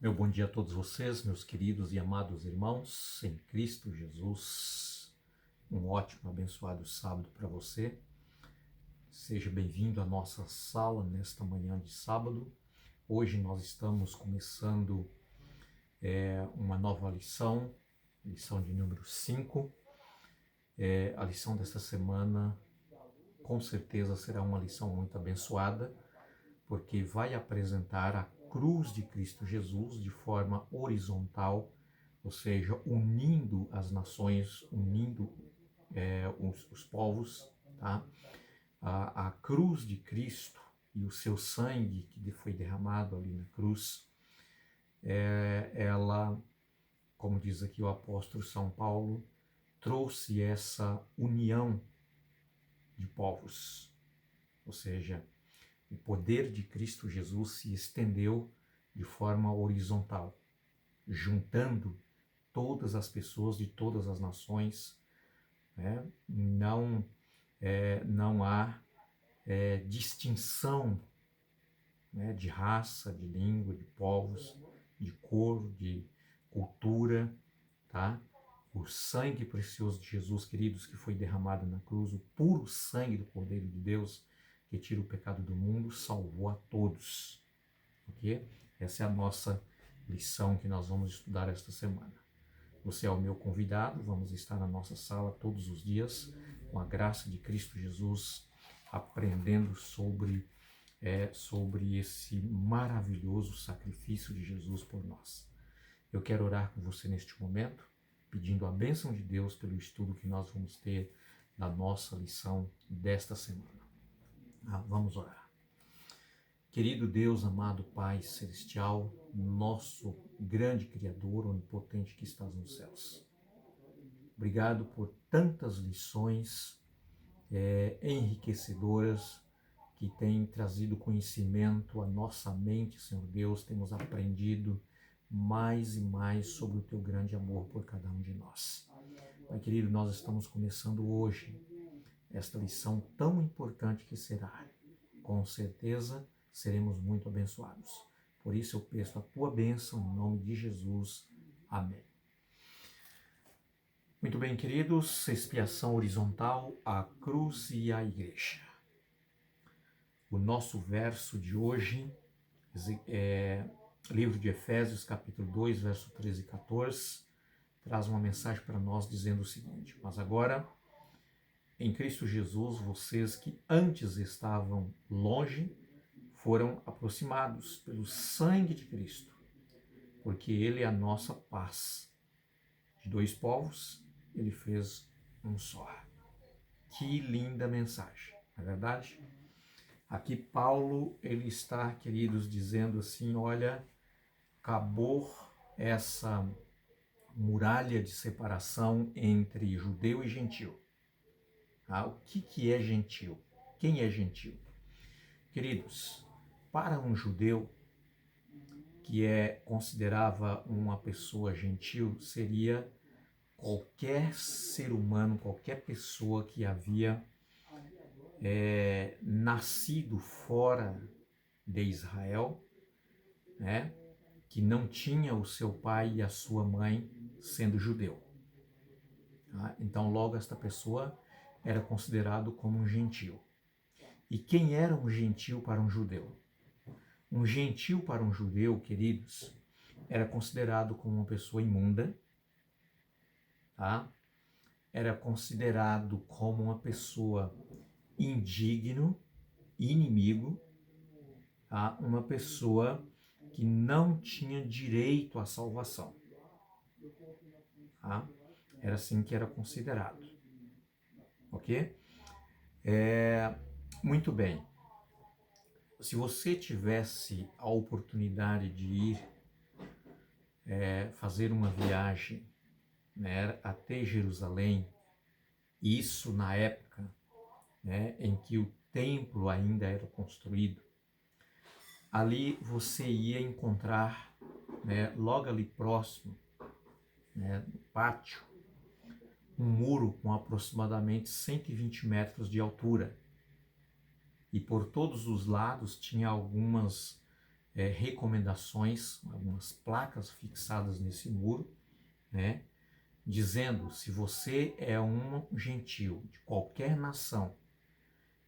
Meu bom dia a todos vocês, meus queridos e amados irmãos, em Cristo Jesus. Um ótimo, abençoado sábado para você. Seja bem-vindo à nossa sala nesta manhã de sábado. Hoje nós estamos começando uma nova lição, lição de número 5. A lição desta semana com certeza será uma lição muito abençoada, porque vai apresentar a cruz de Cristo Jesus de forma horizontal, ou seja, unindo as nações, unindo os povos, tá? A cruz de Cristo e o seu sangue que foi derramado ali na cruz, ela, como diz aqui o apóstolo São Paulo, trouxe essa união de povos, ou seja, o poder de Cristo Jesus se estendeu de forma horizontal, juntando todas as pessoas de todas as nações, né? Não há distinção, né, de raça, de língua, de povos, de cor, de cultura, tá? O sangue precioso de Jesus, queridos, que foi derramado na cruz, o puro sangue do Cordeiro de Deus, que tira o pecado do mundo, salvou a todos, ok? Essa é a nossa lição que nós vamos estudar esta semana. Você é o meu convidado, vamos estar na nossa sala todos os dias, com a graça de Cristo Jesus, aprendendo sobre esse maravilhoso sacrifício de Jesus por nós. Eu quero orar com você neste momento, pedindo a bênção de Deus pelo estudo que nós vamos ter na nossa lição desta semana. Vamos orar. Querido Deus, amado Pai Celestial, nosso grande Criador, onipotente que estás nos céus. Obrigado por tantas lições enriquecedoras que têm trazido conhecimento à nossa mente, Senhor Deus. Temos aprendido mais e mais sobre o Teu grande amor por cada um de nós. Pai querido, nós estamos começando hoje esta lição tão importante que será. Com certeza seremos muito abençoados. Por isso eu peço a Tua bênção em nome de Jesus. Amém. Muito bem, queridos, expiação horizontal, a cruz e a igreja. O nosso verso de hoje é livro de Efésios, capítulo 2, verso 13 e 14, traz uma mensagem para nós dizendo o seguinte: mas agora, em Cristo Jesus, vocês que antes estavam longe, foram aproximados pelo sangue de Cristo, porque Ele é a nossa paz. De dois povos, Ele fez um só. Que linda mensagem, não é verdade? Aqui Paulo, ele está, queridos, dizendo assim, olha, acabou essa muralha de separação entre judeu e gentil. O que é gentil? Quem é gentil? Queridos, para um judeu que considerava uma pessoa gentil, seria qualquer ser humano, qualquer pessoa que havia nascido fora de Israel, né, que não tinha o seu pai e a sua mãe sendo judeu. Tá? Então, logo, esta pessoa era considerado como um gentil. E quem era um gentil para um judeu? Um gentil para um judeu, queridos, era considerado como uma pessoa imunda, tá? Era considerado como uma pessoa indigno, inimigo, tá? Uma pessoa que não tinha direito à salvação. Tá? Era assim que era considerado. Ok? Muito bem. Se você tivesse a oportunidade de ir fazer uma viagem, né, até Jerusalém, isso na época, né, em que o templo ainda era construído, ali você ia encontrar, né, logo ali próximo, né, no pátio, um muro com aproximadamente 120 metros de altura. E por todos os lados tinha algumas recomendações, algumas placas fixadas nesse muro, né? Dizendo, se você é um gentil de qualquer nação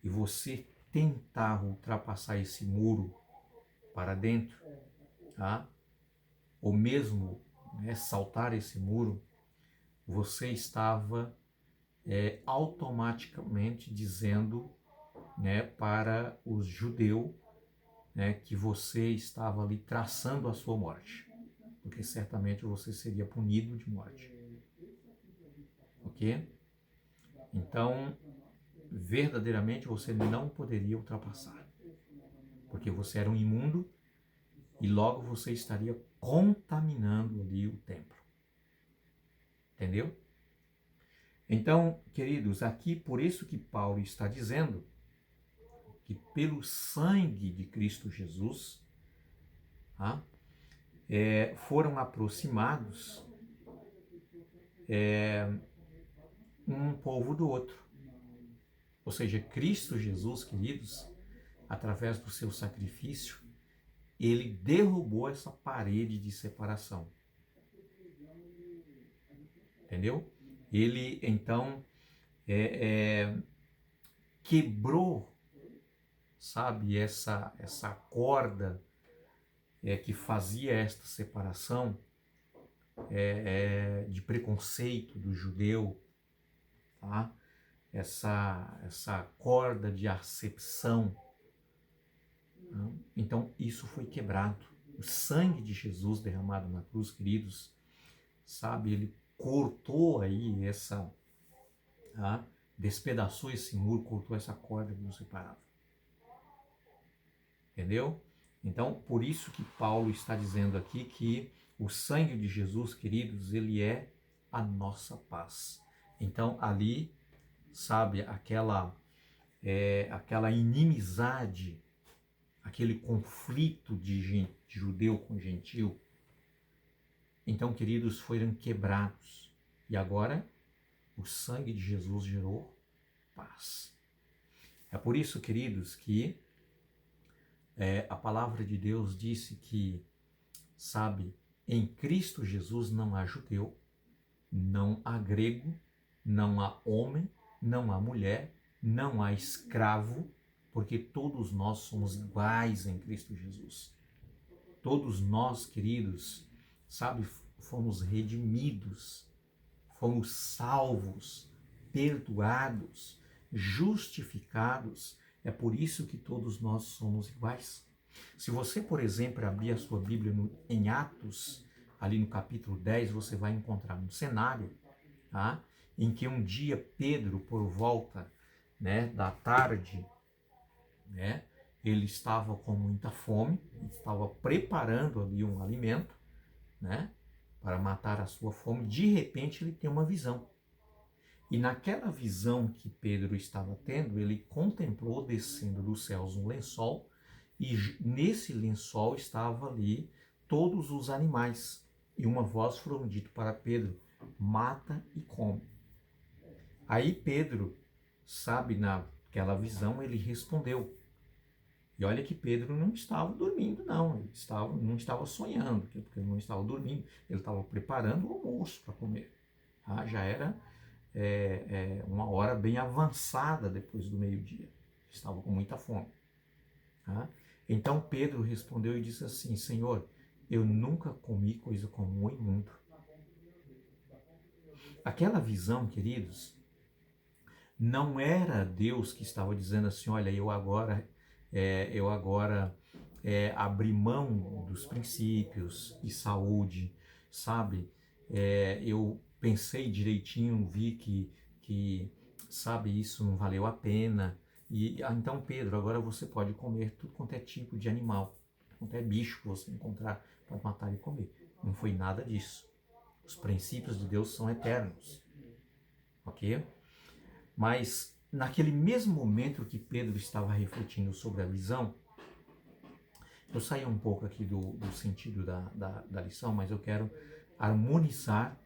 e você tentar ultrapassar esse muro para dentro, tá? Ou mesmo, né, saltar esse muro, você estava automaticamente dizendo, né, para os judeus, né, que você estava ali traçando a sua morte, porque certamente você seria punido de morte, ok? Então, verdadeiramente você não poderia ultrapassar, porque você era um imundo e logo você estaria contaminando ali o templo, entendeu? Então, queridos, aqui por isso que Paulo está dizendo que pelo sangue de Cristo Jesus, tá, foram aproximados um povo do outro. Ou seja, Cristo Jesus, queridos, através do seu sacrifício, ele derrubou essa parede de separação. Entendeu? Ele, então, quebrou, sabe, essa corda que fazia esta separação de preconceito do judeu, tá? Essa corda de acepção. Tá? Então, isso foi quebrado. O sangue de Jesus derramado na cruz, queridos, sabe, ele cortou aí tá? Despedaçou esse muro, cortou essa corda que nos separava. Entendeu? Então, por isso que Paulo está dizendo aqui que o sangue de Jesus, queridos, ele é a nossa paz. Então, ali, sabe, aquela inimizade, aquele conflito de judeu com gentil, então, queridos, foram quebrados. E agora, o sangue de Jesus gerou paz. É por isso, queridos, que a palavra de Deus disse que, sabe, em Cristo Jesus não há judeu, não há grego, não há homem, não há mulher, não há escravo, porque todos nós somos iguais em Cristo Jesus. Todos nós, queridos, sabe, fomos redimidos, fomos salvos, perdoados, justificados. É por isso que todos nós somos iguais. Se você, por exemplo, abrir a sua Bíblia em Atos, ali no capítulo 10, você vai encontrar um cenário, tá? Em que um dia Pedro, por volta, né, da tarde, né, ele estava com muita fome, estava preparando ali um alimento, né, para matar a sua fome. De repente ele tem uma visão. E naquela visão que Pedro estava tendo, ele contemplou descendo dos céus um lençol, e nesse lençol estava ali todos os animais. E uma voz foi dita para Pedro: mata e come. Aí Pedro, sabe, naquela visão, ele respondeu. E olha que Pedro não estava dormindo, não. Ele não estava sonhando, porque ele não estava dormindo. Ele estava preparando o almoço para comer. Tá? Já era uma hora bem avançada depois do meio-dia. Estava com muita fome. Tá? Então Pedro respondeu e disse assim: Senhor, eu nunca comi coisa comum ou imundo. Aquela visão, queridos, não era Deus que estava dizendo assim: olha, eu agora abri mão dos princípios de saúde, sabe? Eu pensei direitinho, vi que, sabe, isso não valeu a pena. E então, Pedro, agora você pode comer tudo quanto é tipo de animal, tudo quanto é bicho que você encontrar, pode matar e comer. Não foi nada disso. Os princípios de Deus são eternos, ok? Mas naquele mesmo momento que Pedro estava refletindo sobre a visão, eu saí um pouco aqui do sentido da lição, mas eu quero harmonizar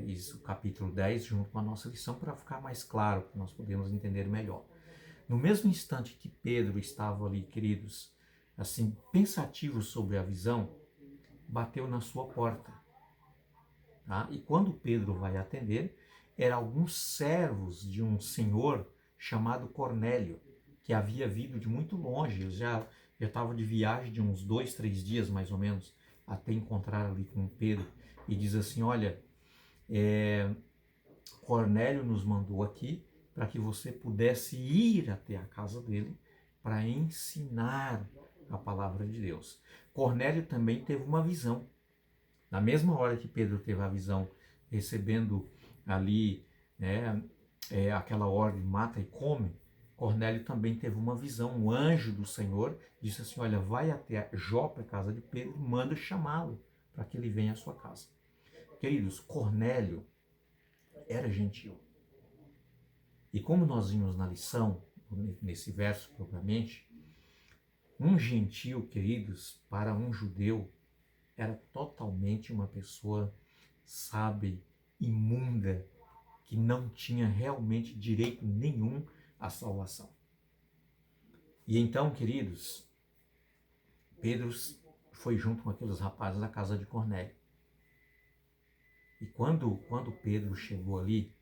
isso, capítulo 10, junto com a nossa lição, para ficar mais claro, para nós podermos entender melhor. No mesmo instante que Pedro estava ali, queridos, assim, pensativo sobre a visão, bateu na sua porta. Tá? E quando Pedro vai atender, eram alguns servos de um senhor chamado Cornélio, que havia vindo de muito longe. Eles já estavam de viagem de uns 2, 3 dias mais ou menos, até encontrar ali com Pedro. E diz assim, olha, Cornélio nos mandou aqui para que você pudesse ir até a casa dele para ensinar a palavra de Deus. Cornélio também teve uma visão. Na mesma hora que Pedro teve a visão, recebendo ali aquela ordem, mata e come, Cornélio também teve uma visão. Um anjo do Senhor disse assim, olha, vai até Jope, a casa de Pedro, e manda chamá-lo para que ele venha à sua casa. Queridos, Cornélio era gentil. E como nós vimos na lição, nesse verso propriamente, um gentil, queridos, para um judeu, era totalmente uma pessoa, sabe, imunda, que não tinha realmente direito nenhum à salvação. E então, queridos, Pedro foi junto com aqueles rapazes da casa de Cornélio. E quando Pedro chegou ali,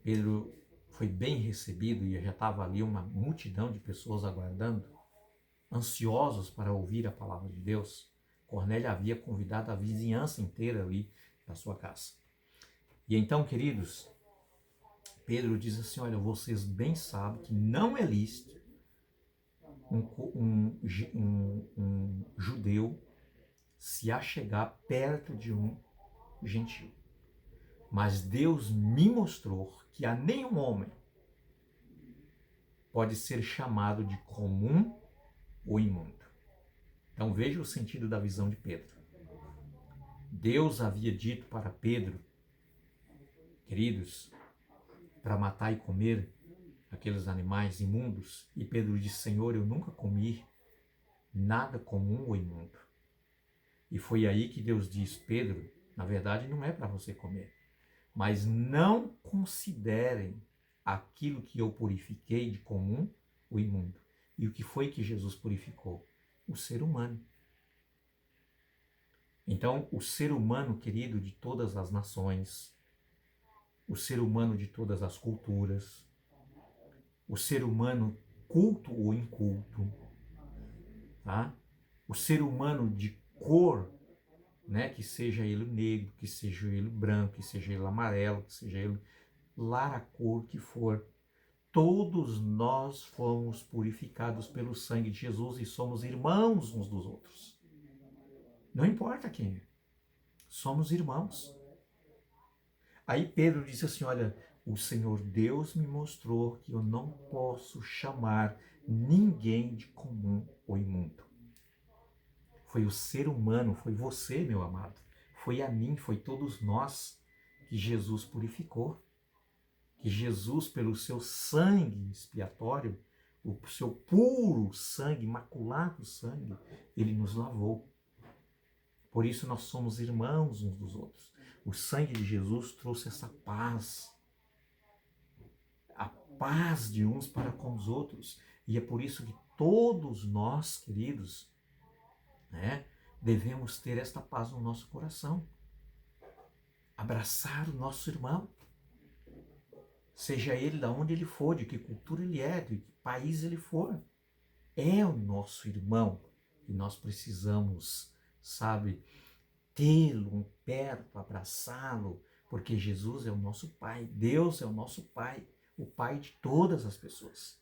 Pedro foi bem recebido e já estava ali uma multidão de pessoas aguardando, ansiosos para ouvir a palavra de Deus. Cornélio havia convidado a vizinhança inteira ali da sua casa. E então, queridos, Pedro diz assim, olha, vocês bem sabem que não é lícito um judeu se achegar perto de um gentil. Mas Deus me mostrou que a nenhum homem pode ser chamado de comum ou imundo. Então veja o sentido da visão de Pedro. Deus havia dito para Pedro, queridos, para matar e comer aqueles animais imundos, e Pedro disse, Senhor, eu nunca comi nada comum ou imundo. E foi aí que Deus disse, Pedro, na verdade não é para você comer, mas não considerem aquilo que eu purifiquei de comum ou imundo. E o que foi que Jesus purificou? O ser humano. Então, o ser humano, querido, de todas as nações, o ser humano de todas as culturas, o ser humano culto ou inculto, tá? O ser humano de cor, né, que seja ele negro, que seja ele branco, que seja ele amarelo, que seja ele lá a cor que for, todos nós fomos purificados pelo sangue de Jesus e somos irmãos uns dos outros. Não importa quem é, somos irmãos. Aí Pedro disse assim, olha, o Senhor Deus me mostrou que eu não posso chamar ninguém de comum ou imundo. Foi o ser humano, foi você, meu amado, foi a mim, foi todos nós que Jesus purificou. Que Jesus, pelo seu sangue expiatório, o seu puro sangue, imaculado sangue, ele nos lavou. Por isso nós somos irmãos uns dos outros. O sangue de Jesus trouxe essa paz. A paz de uns para com os outros. E é por isso que todos nós, queridos, né, devemos ter esta paz no nosso coração. Abraçar o nosso irmão. Seja ele de onde ele for, de que cultura ele é, de que país ele for. É o nosso irmão e nós precisamos, sabe, tê-lo perto, abraçá-lo, porque Jesus é o nosso Pai, Deus é o nosso Pai, o Pai de todas as pessoas.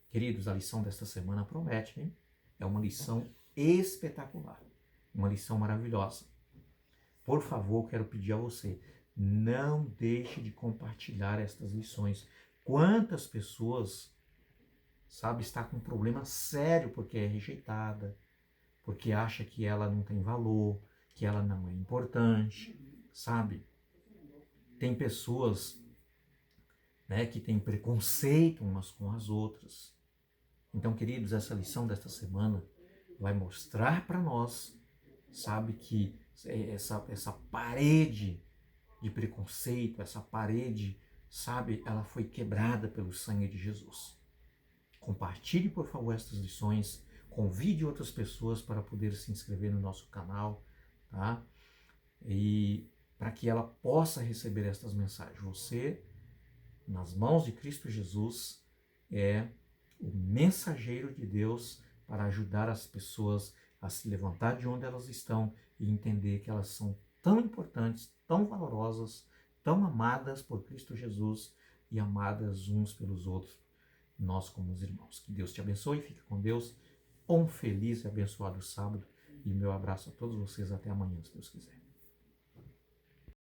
Queridos, a lição desta semana promete, hein? É uma lição espetacular, uma lição maravilhosa. Por favor, quero pedir a você, não deixe de compartilhar estas lições. Quantas pessoas, sabe, está com um problema sério porque é rejeitada, porque acha que ela não tem valor, que ela não é importante, sabe? Tem pessoas, né, que têm preconceito umas com as outras. Então, queridos, essa lição desta semana vai mostrar para nós, sabe, que essa parede de preconceito, essa parede, sabe, ela foi quebrada pelo sangue de Jesus. Compartilhe, por favor, estas lições. convide outras pessoas para poder se inscrever no nosso canal, tá? E para que ela possa receber estas mensagens. Você, nas mãos de Cristo Jesus, é o mensageiro de Deus para ajudar as pessoas a se levantar de onde elas estão e entender que elas são tão importantes, tão valorosas, tão amadas por Cristo Jesus e amadas uns pelos outros, nós como os irmãos. Que Deus te abençoe, fique com Deus. Um feliz e abençoado sábado e meu abraço a todos vocês até amanhã, se Deus quiser.